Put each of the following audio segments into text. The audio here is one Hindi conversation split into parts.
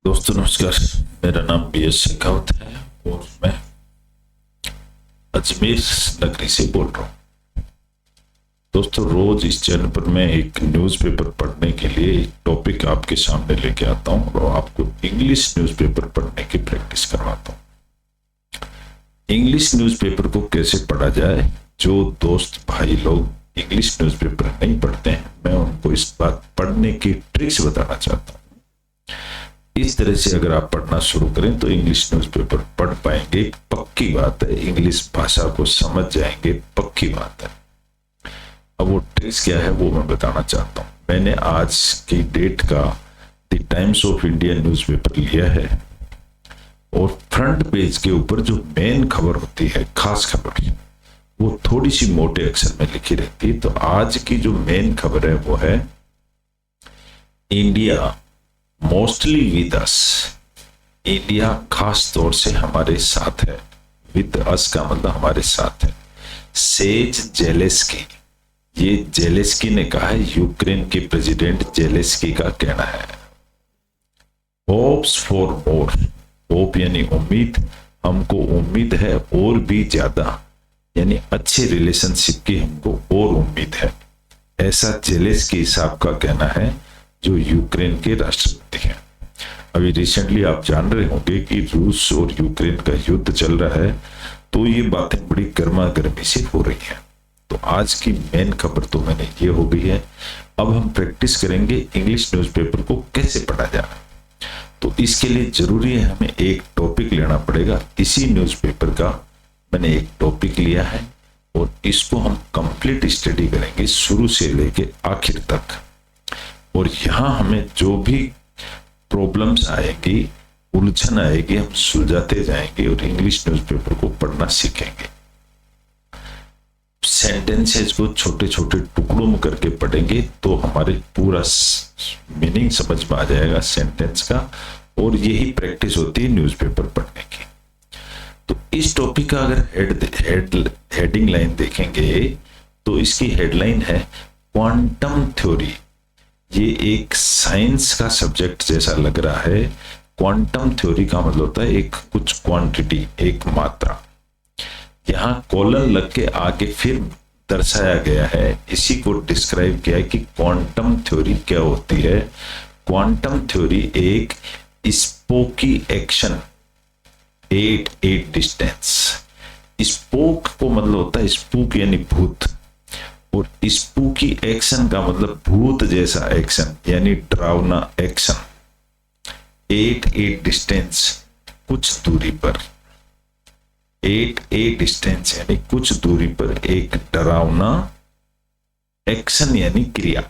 दोस्तों नमस्कार। मेरा नाम बी.एस. शेखावत है और मैं अजमेर नगरी से बोल रहा हूँ। दोस्तों रोज इस चैनल पर मैं एक न्यूज़पेपर पढ़ने के लिए एक टॉपिक आपके सामने लेके आता हूँ और आपको इंग्लिश न्यूज़पेपर पढ़ने की प्रैक्टिस करवाता हूँ। इंग्लिश न्यूज़पेपर को कैसे पढ़ा जाए, जो दोस्त भाई लोग इंग्लिश न्यूज़पेपर नहीं पढ़ते हैं, मैं उनको इस बात पढ़ने की ट्रिक्स बताना चाहता हूँ। इस तरह से अगर आप पढ़ना शुरू करें तो इंग्लिश न्यूज़पेपर पढ़ पाएंगे, पक्की बात है। इंग्लिश भाषा को समझ जाएंगे, पक्की बात है। अब वो ट्रिक्स क्या है वो मैं बताना चाहता हूँ। मैंने आज की डेट का the times of India newspaper लिया है और फ्रंट पेज के ऊपर जो मेन खबर होती है, खास खबर, वो थोड़ी सी मोटे अक्षर में लिखी रहती है। तो आज की जो मेन खबर है वो है India mostly with us. India खास तौर से हमारे साथ है। विद अस का मतलब हमारे साथ है। सेज जेलेस्की, ये जेलेस्की ने कहा है, यूक्रेन के प्रेसिडेंट जेलेस्की का कहना है। होप्स फॉर मोर, होप यानी उम्मीद, हमको उम्मीद है और भी ज्यादा, यानी अच्छे रिलेशनशिप की हमको और उम्मीद है, ऐसा जेलेस्की साहब का कहना है, जो यूक्रेन के राष्ट्रपति हैं। अभी रिसेंटली आप जान रहे होंगे कि रूस और यूक्रेन का युद्ध चल रहा है, तो ये बातें बड़ी गर्मा गर्मी से हो रही हैं। तो आज की मेन खबर तो मैंने ये हो गई है। अब हम प्रैक्टिस करेंगे इंग्लिश न्यूज़पेपर को कैसे पढ़ा जाए। तो इसके लिए जरूरी है हमें एक टॉपिक लेना पड़ेगा। इसी न्यूज़पेपर का मैंने एक टॉपिक लिया है और इसको हम कंप्लीट स्टडी करेंगे शुरू से लेके आखिर तक। और यहां हमें जो भी प्रॉब्लम्स आएगी, उलझन आएगी, हम सुलझाते जाएंगे और इंग्लिश न्यूज़पेपर को पढ़ना सीखेंगे। सेंटेंसेस को छोटे छोटे टुकड़ों में करके पढ़ेंगे तो हमारे पूरा मीनिंग समझ में आ जाएगा सेंटेंस का। और यही प्रैक्टिस होती है न्यूज़पेपर पढ़ने की। तो इस टॉपिक का अगर हेडिंग लाइन देखेंगे तो इसकी हेडलाइन है क्वांटम थ्योरी। ये एक साइंस का सब्जेक्ट जैसा लग रहा है। क्वांटम थ्योरी का मतलब होता है एक कुछ क्वांटिटी, एक मात्रा। यहाँ कॉलन लग के आगे फिर दर्शाया गया है, इसी को डिस्क्राइब किया है कि क्वांटम थ्योरी क्या होती है। क्वांटम थ्योरी एक spooky action at distance. Spoke को मतलब होता है स्पूक यानी भूत, और स्पूकी एक्शन का मतलब भूत जैसा एक्शन यानी डरावना एक्शन। एट डिस्टेंस, कुछ दूरी पर। एट डिस्टेंस यानी कुछ दूरी पर एक डरावना एक्शन यानी क्रिया।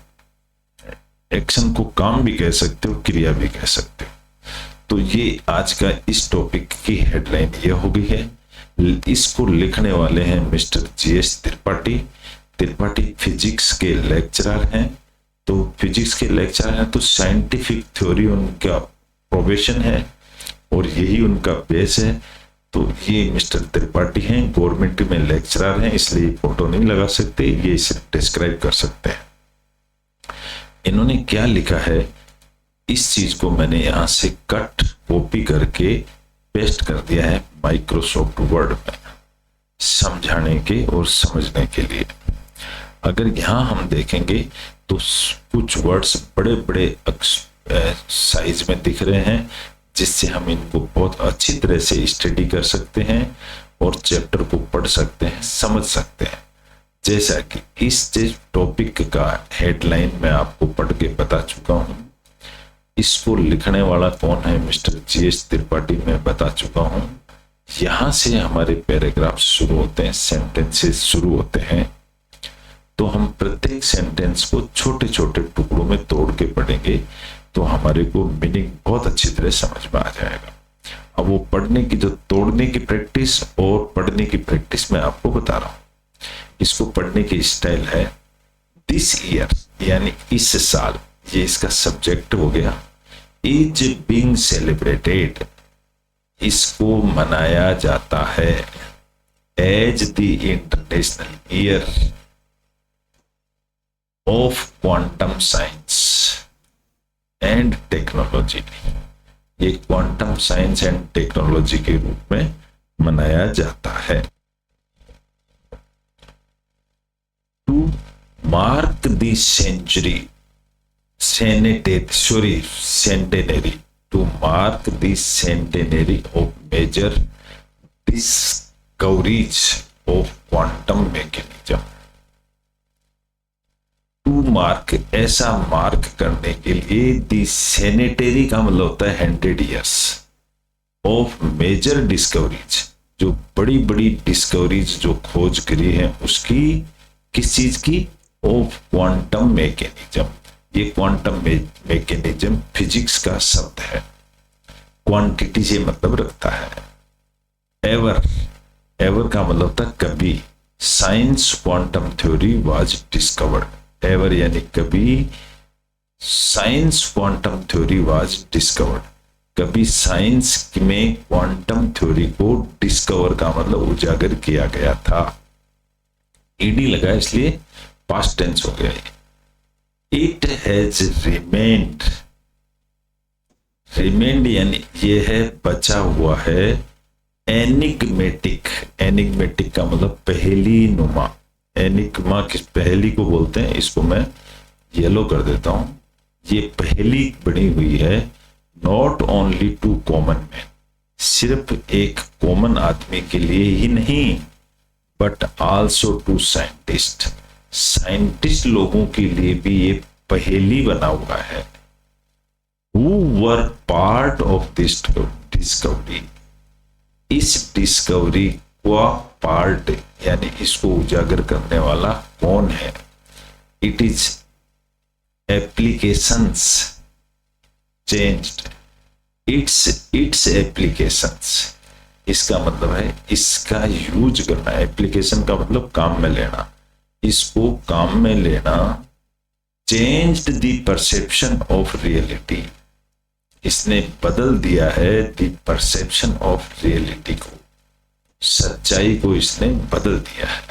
एक्शन को काम भी कह सकते हो, क्रिया भी कह सकते हो। तो ये आज का इस टॉपिक की हेडलाइन ये हो गई है। इसको लिखने वाले हैं मिस्टर जी.एस. त्रिपाठी फिजिक्स के लेक्चरर हैं। तो फिजिक्स के लेक्चरर हैं तो साइंटिफिक थ्योरी उनका प्रोफेशन है और यही उनका बेस है। तो ये मिस्टर त्रिपाठी हैं, गवर्नमेंट में लेक्चरर हैं, इसलिए फोटो नहीं लगा सकते, ये सिर्फ डिस्क्राइब कर सकते हैं। इन्होंने क्या लिखा है, इस चीज को मैंने यहां से कट कॉपी करके पेस्ट कर दिया है माइक्रोसॉफ्ट वर्ड में, समझाने के और समझने के लिए। अगर यहां हम देखेंगे तो कुछ वर्ड्स बड़े बड़े साइज में दिख रहे हैं, जिससे हम इनको बहुत अच्छी तरह से स्टडी कर सकते हैं और चैप्टर को पढ़ सकते हैं, समझ सकते हैं। जैसा कि इस टॉपिक का हेडलाइन मैं आपको पढ़ के बता चुका हूं। इसको लिखने वाला कौन है, मिस्टर जी.एस. त्रिपाठी, मैं बता चुका हूं। यहां से हमारे पैराग्राफ शुरू होते हैं, सेंटेंसेस शुरू होते हैं। तो हम प्रत्येक सेंटेंस को छोटे छोटे टुकड़ों में तोड़ के पढ़ेंगे तो हमारे को मीनिंग बहुत अच्छी तरह समझ में आ जाएगा। अब वो पढ़ने की, जो तोड़ने की प्रैक्टिस और पढ़ने की प्रैक्टिस मैं आपको बता रहा हूं। इसको पढ़ने की स्टाइल है दिस ईयर, यानी इस साल, ये इसका सब्जेक्ट हो गया। इज बीइंग सेलिब्रेटेड, इसको मनाया जाता है as the international year of quantum science and technology. ये क्वांटम साइंस एंड टेक्नोलॉजी के रूप में मनाया जाता है। To mark the century centenary to mark the centenary of major discoveries of quantum mechanism. To mark, ऐसा मार्क करने के लिए, दी सेनेटरी का मतलब होता है 100 ईयर्स ऑफ मेजर डिस्कवरीज, जो बड़ी बड़ी डिस्कवरीज जो खोज करी है उसकी, किस चीज की, ऑफ क्वांटम मैकेनिज्म। ये क्वांटम मैकेनिज्म फिजिक्स का शब्द है, क्वांटिटी से मतलब रखता है। एवर, एवर का मतलब होता है कभी। Science quantum theory was discovered. Ever यानी कभी, science quantum theory was discovered, कभी साइंस में क्वांटम थ्योरी को डिस्कवर का मतलब उजागर किया गया था। ईडी लगा इसलिए पास्ट टेंस हो गया। इट हैज रिमेन्ड, रिमेन्ड यानी ये है बचा हुआ है। एनिग्मेटिक, एनिग्मेटिक का मतलब पहेली नुमा। एनिग्मा किस पहेली को बोलते हैं, इसको मैं येलो कर देता हूं। ये पहेली बनी हुई है not only to common man, सिर्फ एक कॉमन आदमी के लिए ही नहीं, but also to scientist, scientist लोगों के लिए भी ये पहेली बना हुआ है। Who were part of this discovery, इस डिस्कवरी का पार्ट यानी इसको उजागर करने वाला कौन है। It is applications changed, its applications, इसका मतलब है इसका यूज करना। एप्लीकेशन का मतलब काम में लेना, इसको काम में लेना। Changed the perception of reality, इसने बदल दिया है द परसेप्शन ऑफ रियलिटी को, सच्चाई को इसने बदल दिया है।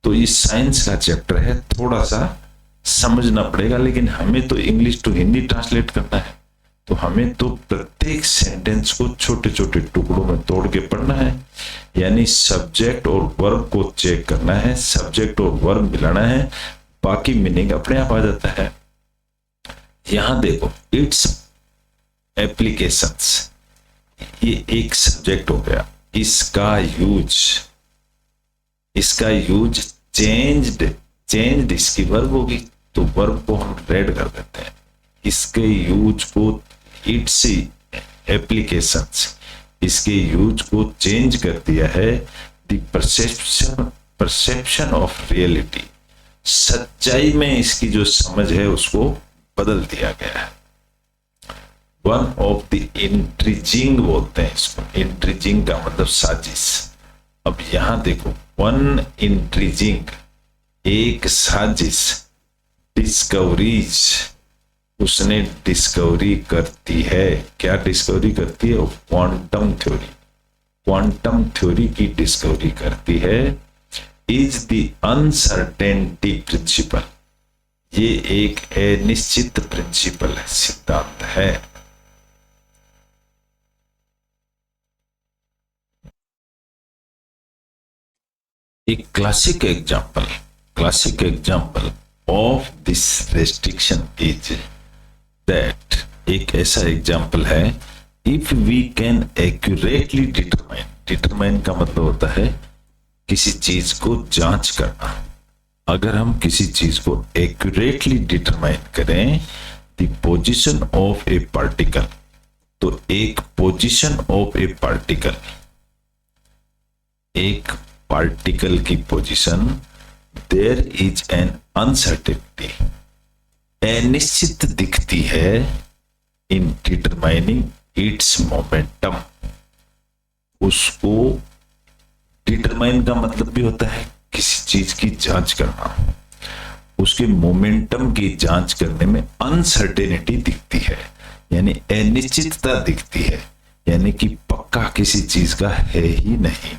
तो ये साइंस का चैप्टर है, थोड़ा सा समझना पड़ेगा, लेकिन हमें तो इंग्लिश टू हिंदी ट्रांसलेट करना है, तो हमें तो प्रत्येक सेंटेंस को छोटे छोटे टुकड़ों में तोड़ के पढ़ना है। यानी सब्जेक्ट और वर्ब को चेक करना है, सब्जेक्ट और वर्ब मिलाना है, बाकी मीनिंग अपने आप आ जाता है। यहां देखो, इट्स एप्लीकेशंस, ये एक सब्जेक्ट हो गया। इसका यूज, इसका यूज चेंज्ड, चेंज्ड इसकी वर्ब होगी, तो वर्ब को हम रेड कर देते हैं। इसके यूज को, इट्स एप्लीकेशंस, इसके यूज को चेंज कर दिया है। द परसेप्शन ऑफ रियलिटी, सच्चाई में इसकी जो समझ है उसको बदल दिया गया है। वन ऑफ द इंट्रीजिंग बोलते हैं इसको, इंट्रीजिंग का मतलब साजिश। अब यहां देखो, वन इंट्रीजिंग, एक साजिश, डिस्कवरीज, उसने डिस्कवरी करती है। क्या डिस्कवरी करती है? क्वांटम थ्योरी, क्वांटम थ्योरी की डिस्कवरी करती है। इज द अनसर्टेनिटी प्रिंसिपल, ये एक अनिश्चित प्रिंसिपल है, सिद्धांत है। एक classic example of this restriction is that, एक ऐसा एग्जाम्पल है, if we can accurately determine, determine का मतलब होता है किसी चीज को जांच करना। अगर हम किसी चीज को एक्यूरेटली डिटरमाइन करें the position of a particle, तो एक पोजीशन ऑफ ए पार्टिकल, एक पार्टिकल की position, there is an uncertainty, अनिश्चित दिखती है, इन डिटरमाइनिंग इट्स मोमेंटम। उसको डिटरमाइन का मतलब भी होता है किसी चीज की जांच करना, उसके मोमेंटम की जांच करने में अनसर्टेनिटी दिखती है, यानी अनिश्चितता दिखती है, यानी कि पक्का किसी चीज का है ही नहीं।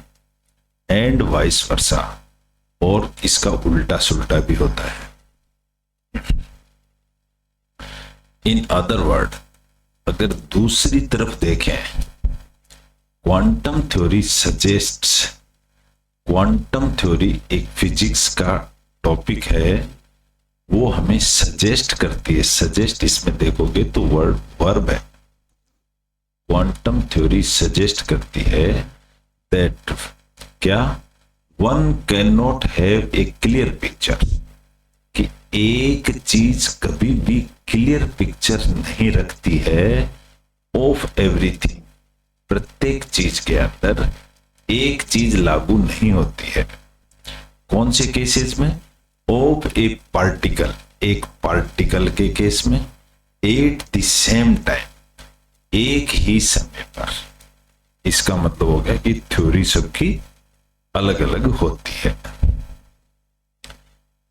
एंड वाइस वर्सा, और इसका उल्टा सुल्टा भी होता है। इन अदर वर्ड, अगर दूसरी तरफ देखें, quantum theory suggests, quantum theory एक फिजिक्स का टॉपिक है, वो हमें सजेस्ट करती है। सजेस्ट इसमें देखोगे तो वर्ब है। क्वांटम थ्योरी सजेस्ट करती है दैट क्या, one can not have a clear picture, कि एक चीज कभी भी क्लियर पिक्चर नहीं रखती है ऑफ एवरीथिंग, प्रत्येक चीज के अंदर एक चीज लागू नहीं होती है। कौन से केसेस में? ऑफ ए पार्टिकल, एक पार्टिकल के केस में, एट द सेम टाइम, एक ही समय पर। इसका मतलब हो गया कि थ्योरी सबकी अलग अलग होती है।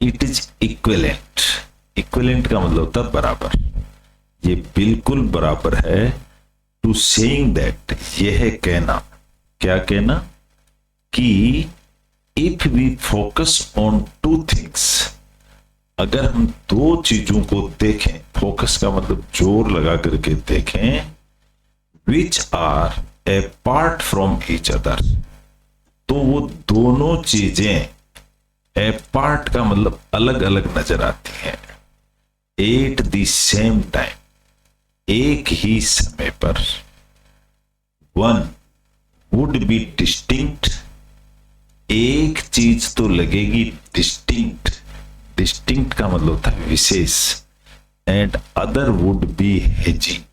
इट इज इक्विवेलेंट, इक्विवेलेंट का मतलब होता है बराबर, ये बिल्कुल बराबर है टू सेइंग दैट, यह कहना, क्या कहना, कि if we focus on two things, अगर हम दो चीजों को देखें, फोकस का मतलब जोर लगा करके देखें, which are apart from each other, तो वो दोनों चीजें, अपार्ट का मतलब अलग अलग नजर आती हैं, एट द सेम टाइम, एक ही समय पर, वन वुड बी डिस्टिंक्ट, एक चीज तो लगेगी डिस्टिंक्ट, डिस्टिंक्ट का मतलब होता है विशेष, and other would be hazy,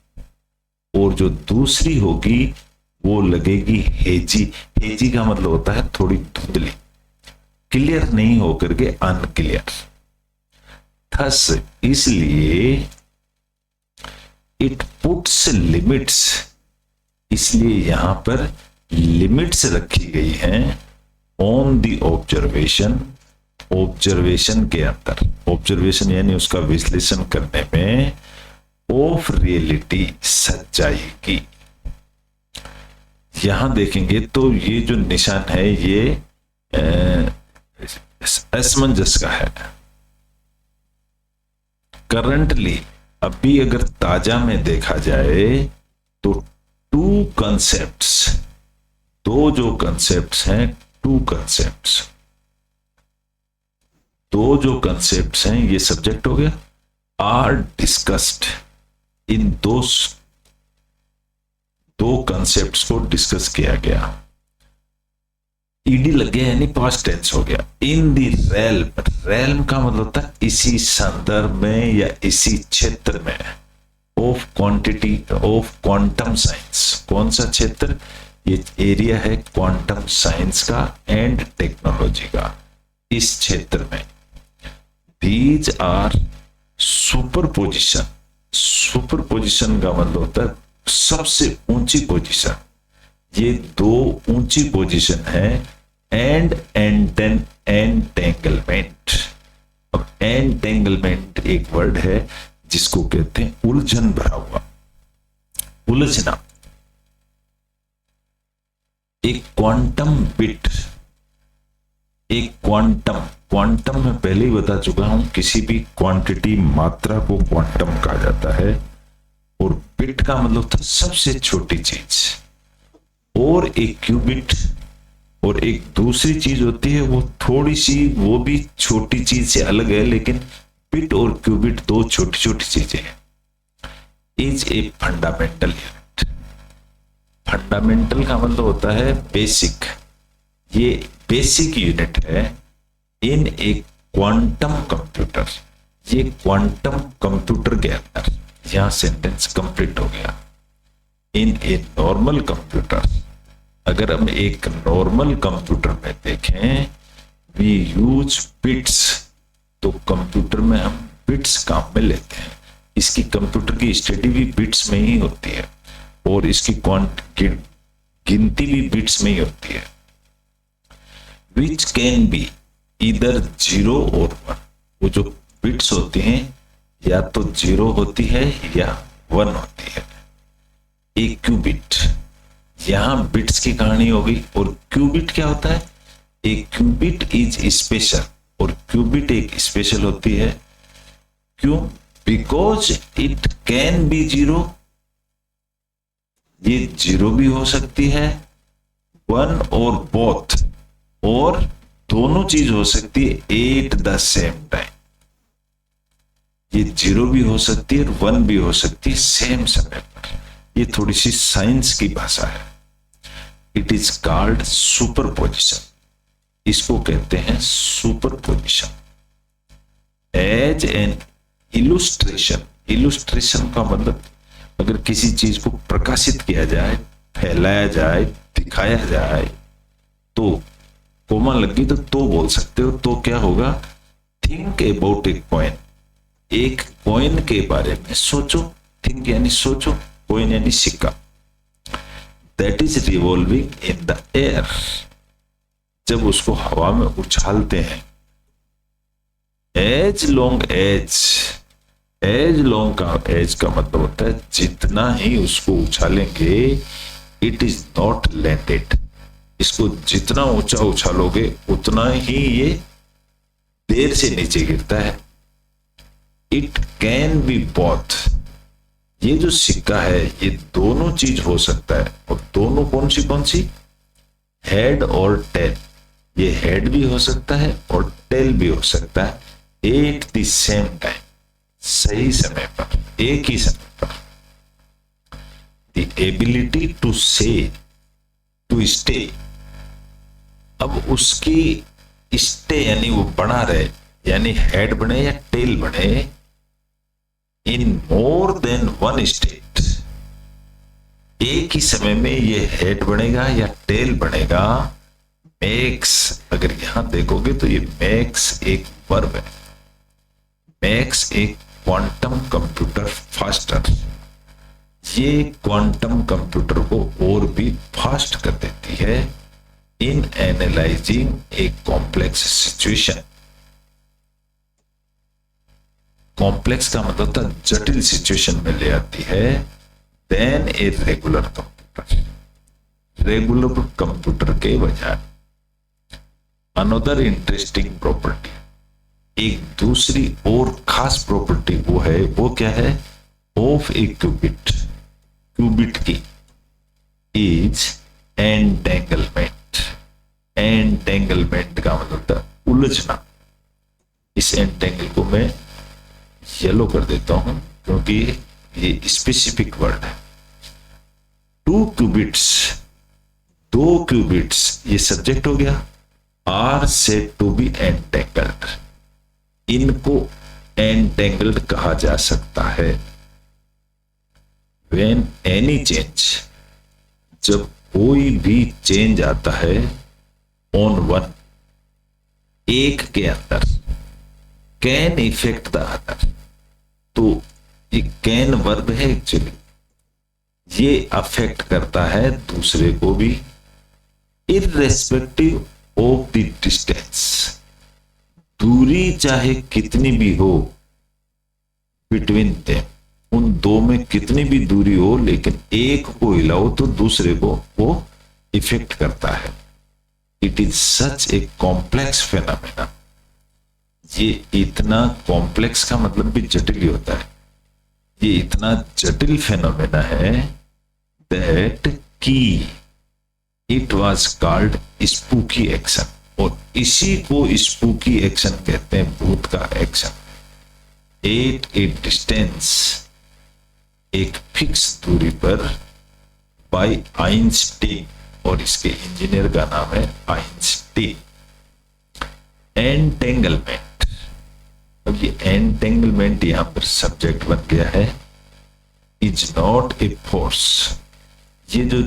और जो दूसरी होगी वो लगेगी हेजी। हेजी का मतलब होता है थोड़ी धुंधली, क्लियर नहीं होकर के अनक्लियर। थस इसलिए इट पुट्स लिमिट्स, इसलिए यहां पर लिमिट्स रखी गई हैं ऑन द ऑब्जर्वेशन, ऑब्जर्वेशन के अंदर, ऑब्जर्वेशन यानी उसका विश्लेषण करने में, ऑफ रियलिटी, सच्चाई की। यहां देखेंगे तो ये जो निशान है ये असमंजस का है। करंटली, अभी अगर ताजा में देखा जाए तो टू कंसेप्ट्स, दो जो कंसेप्ट्स हैं, टू कंसेप्ट्स, दो जो कंसेप्ट्स हैं, ये सब्जेक्ट हो गया, आर डिस्कस्ड, इन दो कंसेप्ट्स को डिस्कस किया गया। ईडी लग गया यानी पास्ट टेंस हो गया। इन दी रेल्म, रेल्म का मतलब होता है इसी संदर्भ में या इसी क्षेत्र में, of quantity, of quantum science. कौन सा क्षेत्र? ये एरिया है क्वांटम साइंस का एंड टेक्नोलॉजी का, इस क्षेत्र में। दीज आर सुपरपोजिशन, सुपरपोजिशन का मतलब होता है सबसे ऊंची पोजीशन, ये दो ऊंची पोजीशन है, एंड एंटेंगलमेंट। अब एंटेंगलमेंट एक वर्ड है जिसको कहते हैं उलझन भरा हुआ, उलझना। एक क्वांटम बिट, एक क्वांटम, क्वांटम में पहले ही बता चुका हूं, किसी भी क्वांटिटी, मात्रा को क्वांटम कहा जाता है, और बिट का मतलब था सबसे छोटी चीज। और एक क्यूबिट और एक दूसरी चीज होती है, वो थोड़ी सी, वो भी छोटी चीज से अलग है, लेकिन बिट और क्यूबिट दो छोटी छोटी चीजें हैं। Is a fundamental unit, fundamental का मतलब होता है बेसिक, ये बेसिक यूनिट है इन ए क्वांटम कंप्यूटर, ये क्वांटम कंप्यूटर के अंदर। यहां सेंटेंस कंप्लीट हो गया। इन ए नॉर्मल कंप्यूटर, अगर हम एक नॉर्मल कंप्यूटर में देखें, वी यूज बिट्स, तो कंप्यूटर में हम बिट्स काम में लेते हैं। इसकी कंप्यूटर की स्टडी भी बिट्स में ही होती है, और इसकी गिनती भी बिट्स में ही होती है। विच कैन बी इधर 0 और 1, वो जो बिट्स होती हैं या तो 0 होती है या 1 होती है। एक क्यूबिट, यहां बिट्स की कहानी होगी। और क्यूबिट क्या होता है? एक क्यूबिट इज स्पेशल, और क्यूबिट एक स्पेशल होती है। क्यों? बिकॉज इट कैन बी 0 ये 0 भी हो सकती है, 1 और बोथ, और दोनों चीज हो सकती है एट द सेम टाइम। ये 0 भी हो सकती है और 1 भी हो सकती है सेम समय पर। ये थोड़ी सी साइंस की भाषा है। It is called superposition. इसको कहते हैं superposition. As an illustration. Illustration का मतलब अगर किसी चीज को प्रकाशित किया जाए, फैलाया जाए, दिखाया जाए, तो कोमा लगी तो बोल सकते हो। तो क्या होगा? Think about a coin. एक कॉइन के बारे में सोचो। थिंक यानी सोचो, कॉइन यानी सिक्का। That is revolving in the air. जब उसको हवा में उछालते हैं, as long as. As long का एज का मतलब होता है जितना ही उसको उछालेंगे, इट इज नॉट लैंडेड। इसको जितना ऊंचा उछालोगे उतना ही ये देर से नीचे गिरता है। It can be both. ये जो सिक्का है ये दोनों चीज हो सकता है, और दोनों कौन सी? हेड और टेल। ये हेड भी हो सकता है और टेल भी हो सकता है एट द सेम टाइम, सही समय पर, एक ही समय पर। द एबिलिटी टू से, टू स्टे। अब उसकी स्टे यानी वो बना रहे, यानी हेड बने या टेल बने, इन मोर देन वन स्टेट। एक ही समय में ये हेड बनेगा या टेल बनेगा। मेक्स, अगर यहां देखोगे तो ये मेक्स एक वर्ब है। मेक्स एक क्वांटम कंप्यूटर फास्टर। ये क्वांटम कंप्यूटर को और भी फास्ट कर देती है in analyzing a complex situation. Complex का मतलब था जटिल सिचुएशन में ले आती है then a regular computer. Regular computer के बजाय अनदर इंटरेस्टिंग प्रॉपर्टी, एक दूसरी और खास प्रॉपर्टी वो है, वो क्या है? Of a qubit. क्यूबिट की इज एंटेंगलमेंट। एंटेंगलमेंट का मतलब था उलझना। इस एंटेंगल को मैं येलो कर देता हूं क्योंकि ये स्पेसिफिक वर्ड है। 2 क्यूबिट्स, 2 क्यूबिट्स, ये सब्जेक्ट हो गया। Are said to be entangled. इनको एंटेंगल्ड कहा जा सकता है व्हेन एनी चेंज, जब कोई भी चेंज आता है ऑन वन, एक के अंदर, कैन इफेक्ट द अदर। तो ये कैन वर्ब है एक्चुअली, ये अफेक्ट करता है दूसरे को भी, इररेस्पेक्टिव ऑफ द डिस्टेंस। दूरी चाहे कितनी भी हो बिटवीन देम, उन दो में कितनी भी दूरी हो, लेकिन एक को हिलाओ तो दूसरे को वो इफेक्ट करता है। It is such a complex phenomena. ये इतना कॉम्प्लेक्स का मतलब भी जटिल ही होता है। ये इतना जटिल फेनोमेना है दैट की it was called spooky action. और इसी को स्पूकी एक्शन कहते हैं, भूत का एक्शन। एट ए डिस्टेंस, एक फिक्स दूरी पर, बाय आइंस्टीन, और इसके इंजीनियर का नाम है आइंस्टीन। एंटेंगलमेंट, अब ये एंटेंगलमेंट यहां पर सब्जेक्ट बन गया है। Is not a force. ये जो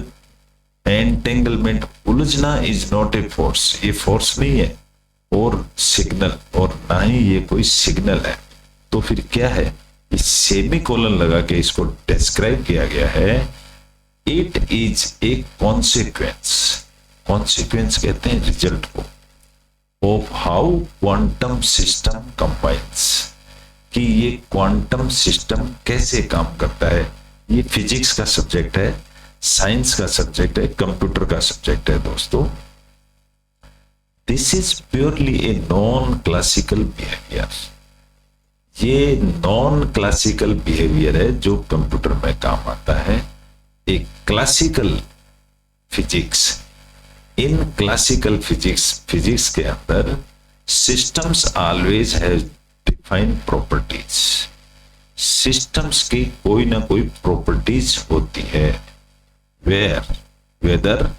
एंटेंगलमेंट, उलझना, इज नॉट ए फोर्स, ये फोर्स नहीं है और सिग्नल, और ना ही ये कोई सिग्नल है। तो फिर क्या है? इस सेमीकोलन लगा के इसको डिस्क्राइब किया गया है। It is a consequence. Consequence कहते हैं रिजल्ट को, of how quantum system combines, कि ये क्वांटम सिस्टम कैसे काम करता है। ये फिजिक्स का सब्जेक्ट है, साइंस का सब्जेक्ट है, कंप्यूटर का सब्जेक्ट है दोस्तों। This is purely a non classical behaviour. ये नॉन क्लासिकल बिहेवियर है जो कंप्यूटर में काम आता है। एक classical physics, in classical physics के अंदर systems always have defined properties, systems की कोई ना कोई प्रॉपर्टीज होती है, वेदर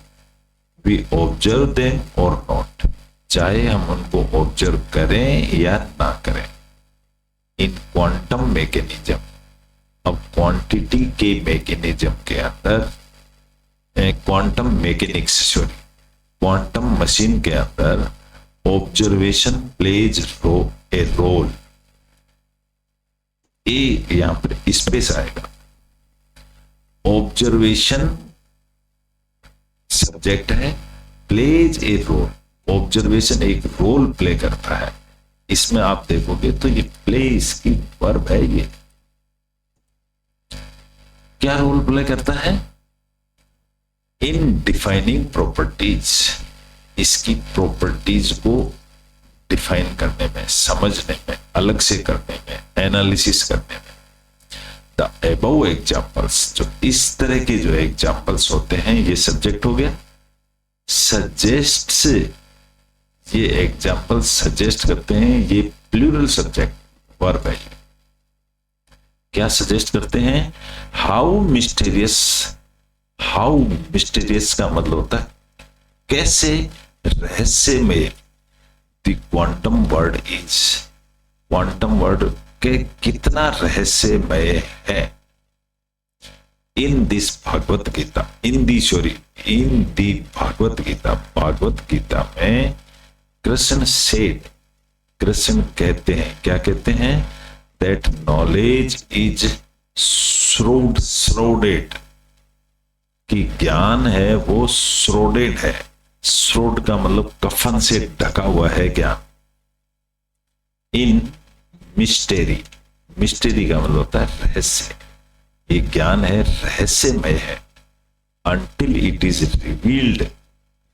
वी ऑब्जर्व देम और नॉट, चाहे हम उनको ऑब्जर्व करें या ना करें। इन क्वांटम मैकेनिज्म, अब क्वांटिटी के मैकेनिज्म के अंदर, quantum mechanics sorry quantum machine के अंदर ऑब्जर्वेशन प्लेज ए रोल, ए यहां पर स्पेस आएगा, ऑब्जर्वेशन सब्जेक्ट है, प्लेज ए रोल, ऑब्जर्वेशन एक रोल प्ले करता है। इसमें आप देखोगे तो ये प्ले इसकी वर्ब है, ये क्या रोल प्ले करता है? इन डिफाइनिंग प्रॉपर्टीज, इसकी प्रॉपर्टीज को डिफाइन करने में, समझने में, अलग से करने में, एनालिसिस करने में। द अबव एग्जाम्पल्स, जो इस तरह के जो एग्जाम्पल्स होते हैं, ये सब्जेक्ट हो गया। सजेस्ट से ये एग्जाम्पल सजेस्ट करते हैं, ये प्लूरल सब्जेक्ट वर्ब है। क्या सजेस्ट करते हैं? हाउ मिस्टीरियस, हाउ मिस्टीरियस का मतलब होता है कैसे रहस्यमय, the quantum word is, quantum word के कितना रहस्यमय है। इन दिस भागवत गीता, इन दी भागवत गीता, भागवत गीता में कृष्ण सेड, कृष्ण कहते हैं, क्या कहते हैं? दैट नॉलेज इज श्रोडेड, कि ज्ञान है वो श्रोडेड है। श्रोड का मतलब कफन से ढका हुआ है ज्ञान। इन मिस्टेरी, मिस्टेरी का मतलब होता है रहस्य, ये ज्ञान है रहस्यमय है। Until it is revealed,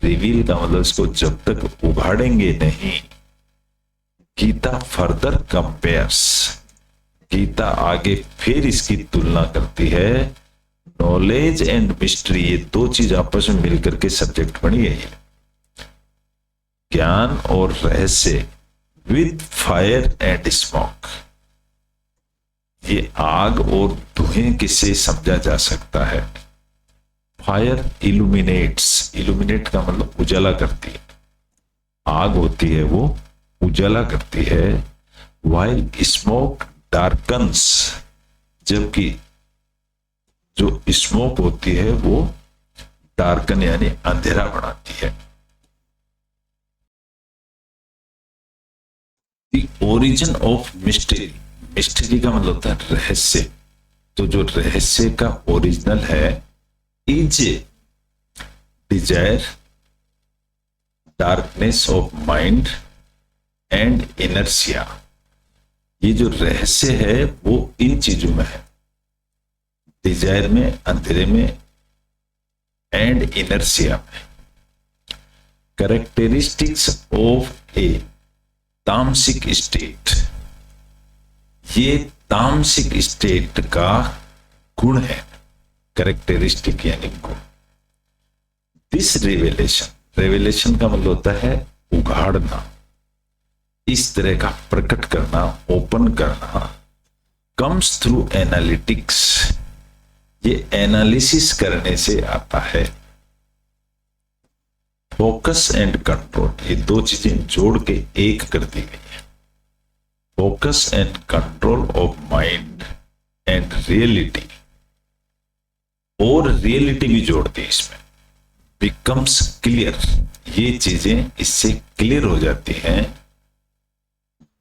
reveal का मतलब इसको जब तक उघाड़ेंगे नहीं। गीता फर्दर कंपेयर्स, गीता आगे फिर इसकी तुलना करती है। नॉलेज एंड मिस्ट्री, ये दो चीज आपस में मिलकर के सब्जेक्ट बनी है, ज्ञान और रहस्य। विद फायर एंड स्मोक, ये आग और धुएं किसे समझा जा सकता है? फायर इल्यूमिनेट्स, इल्यूमिनेट का मतलब उजाला करती है, आग होती है वो उजाला करती है। वाइल स्मोक डार्कन्स, जबकि जो स्मोक होती है वो डार्कन यानी अंधेरा बनाती है। The origin of mystery, mystery का मतलब होता है रहस्य। तो जो रहस्य का ओरिजिनल है is desire, darkness of mind and inertia. ये जो रहस्य है वो इन चीजों में है, डिजायर में, अंधेरे में, एंड इनर्शिया में। कैरेक्टरिस्टिक्स ऑफ ए तामसिक स्टेट, ये तामसिक स्टेट का गुण है, कैरेक्टरिस्टिक यानी गुण। दिस रेवेलेशन, रेवेलेशन का मतलब होता है उघाड़ना, इस तरह का प्रकट करना, ओपन करना। कम्स थ्रू एनालिटिक्स, ये एनालिसिस करने से आता है। फोकस एंड कंट्रोल, ये दो चीजें जोड़ के एक कर दी गई है। Focus and control of mind and reality, और रियलिटी भी जोड़ दी इसमें। बिकम्स क्लियर, ये चीजें इससे क्लियर हो जाती हैं।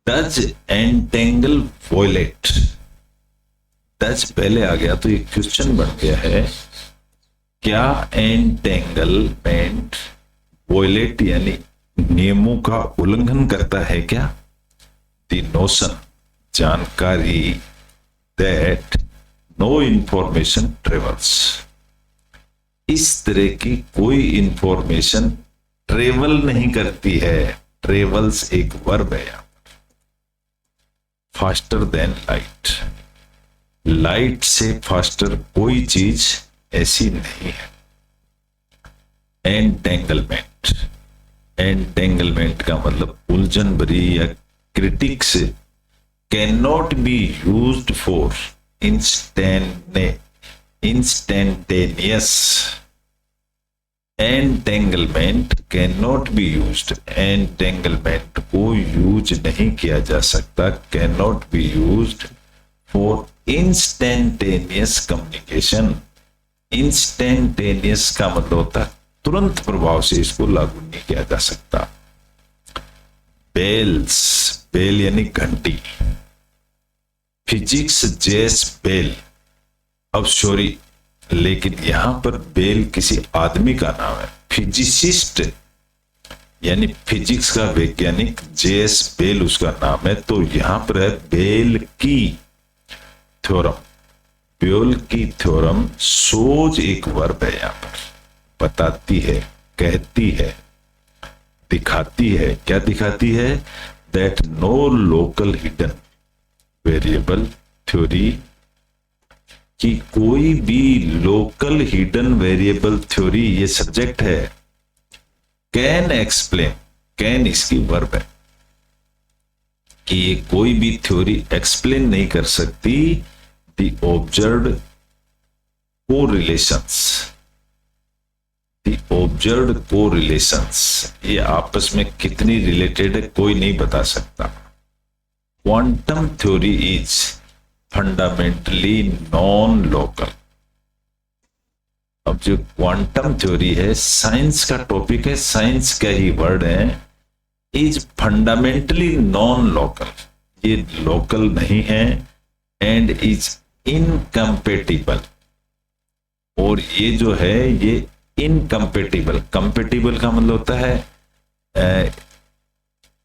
डज एंटेंगल वॉयलेट, डज पहले आ गया तो ये क्वेश्चन बन गया है, क्या एंटेंगलमेंट वॉयलेट यानी नियमों का उल्लंघन करता है क्या? द नोशन, जानकारी, दैट नो इंफॉर्मेशन ट्रेवल्स, इस तरह की कोई इंफॉर्मेशन ट्रेवल नहीं करती है। ट्रेवल्स एक वर्ब है यहां पर। फास्टर देन लाइट, लाइट से फास्टर कोई चीज ऐसी नहीं है। एंटेंगलमेंट, एंटेंगलमेंट का मतलब उलझन भरी या critics, can not be used for instantaneous. Entanglement can not be used, entanglement को यूज नहीं किया जा सकता, can not be used for instantaneous communication. Instantaneous का मतलब होता है तुरंत प्रभाव से इसको लागू नहीं किया जा सकता। बेल्स, बेल यानी घंटी। फिजिक्स जेस बेल, अब सॉरी लेकिन यहां पर बेल किसी आदमी का नाम है। फिजिसिस्ट यानी फिजिक्स का वैज्ञानिक जेस बेल उसका नाम है, तो यहां पर है बेल की थ्योरम। बेल की थ्योरम सोज एक वर्ब है, यहां पर बताती है, कहती है, दिखाती है। क्या दिखाती है? That no local hidden variable theory, कि कोई भी लोकल हिडन वेरिएबल थ्योरी, ये सब्जेक्ट है, कैन एक्सप्लेन, कैन इसकी वर्ब है, कि ये कोई भी थ्योरी एक्सप्लेन नहीं कर सकती the observed correlations, the observed correlations, ये आपस में कितनी रिलेटेड है कोई नहीं बता सकता। Quantum theory is fundamentally non local. अब जो क्वांटम थ्योरी है साइंस का टॉपिक है, साइंस का ही वर्ड है, इज फंडामेंटली नॉन लोकल, ये लोकल नहीं है, एंड इज इनकम्पेटिबल, और ये जो है ये इनकम्पेटिबल, कंपेटिबल का मतलब होता है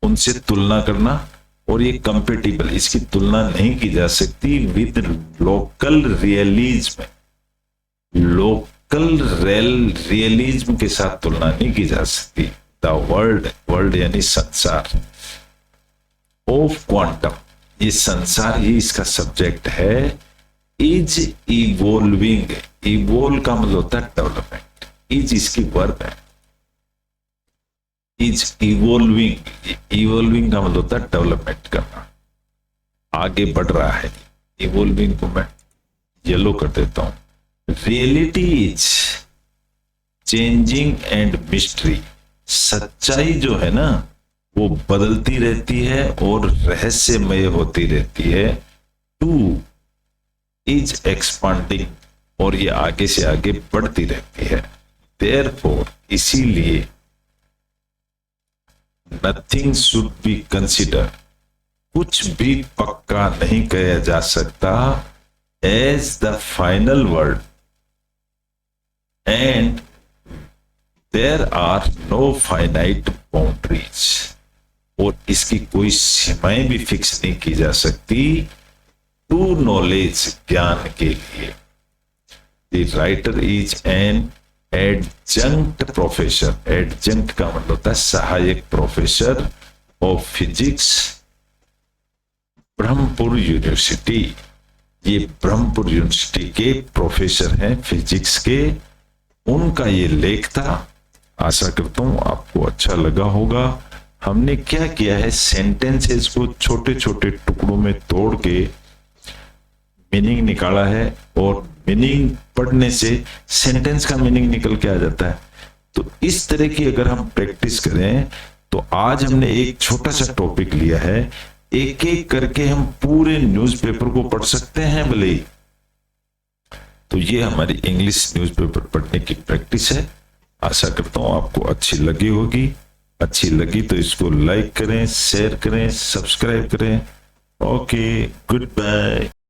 उनसे तुलना करना, और ये कंपेटिबल, इसकी तुलना नहीं की जा सकती with local realism. Local realism के साथ तुलना नहीं की जा सकती। द वर्ल्ड, वर्ल्ड यानी संसार, ऑफ क्वांटम, ये संसार ही इसका सब्जेक्ट है, इज इवोल्विंग, इवोल्व का मतलब होता है डेवलपमेंट, इज इसकी वर्ब है, इज इवोल्विंग, इवोल्विंग का मतलब होता है डेवलपमेंट करना, आगे बढ़ रहा है। इवोल्विंग को मैं येलो कर देता हूं। Reality is changing and mystery, सच्चाई जो है ना वो बदलती रहती है और रहस्यमय होती रहती है। टू इज एक्सपांडिंग, और ये आगे से आगे बढ़ती रहती है। देयरफॉर, इसीलिए, नथिंग शुड बी कंसिडर, कुछ भी पक्का नहीं कहा जा सकता, as the final word, and there are no finite boundaries, और इसकी कोई सीमाएं भी फिक्स नहीं की जा सकती टू नॉलेज, ज्ञान के लिए। The writer is an adjunct professor, adjunct का मतलब होता है सहायक professor of physics, Brahmapur university, ये ब्रह्मपुर यूनिवर्सिटी के प्रोफेसर हैं फिजिक्स के, उनका ये लेख था। आशा करता हूं आपको अच्छा लगा होगा। हमने क्या किया है, सेंटेंसेस को छोटे छोटे टुकड़ों में तोड़ के मीनिंग निकाला है, और मीनिंग पढ़ने से सेंटेंस का मीनिंग निकल के आ जाता है। तो इस तरह की अगर हम प्रैक्टिस करें तो आज हमने एक छोटा सा टॉपिक लिया है, एक एक करके हम पूरे न्यूज़पेपर को पढ़ सकते हैं भले ही। तो ये हमारी इंग्लिश न्यूज़पेपर पढ़ने की प्रैक्टिस है। आशा करता हूं आपको अच्छी लगी होगी। अच्छी लगी तो इसको लाइक करें, शेयर करें, सब्सक्राइब करें। Okay, good bye.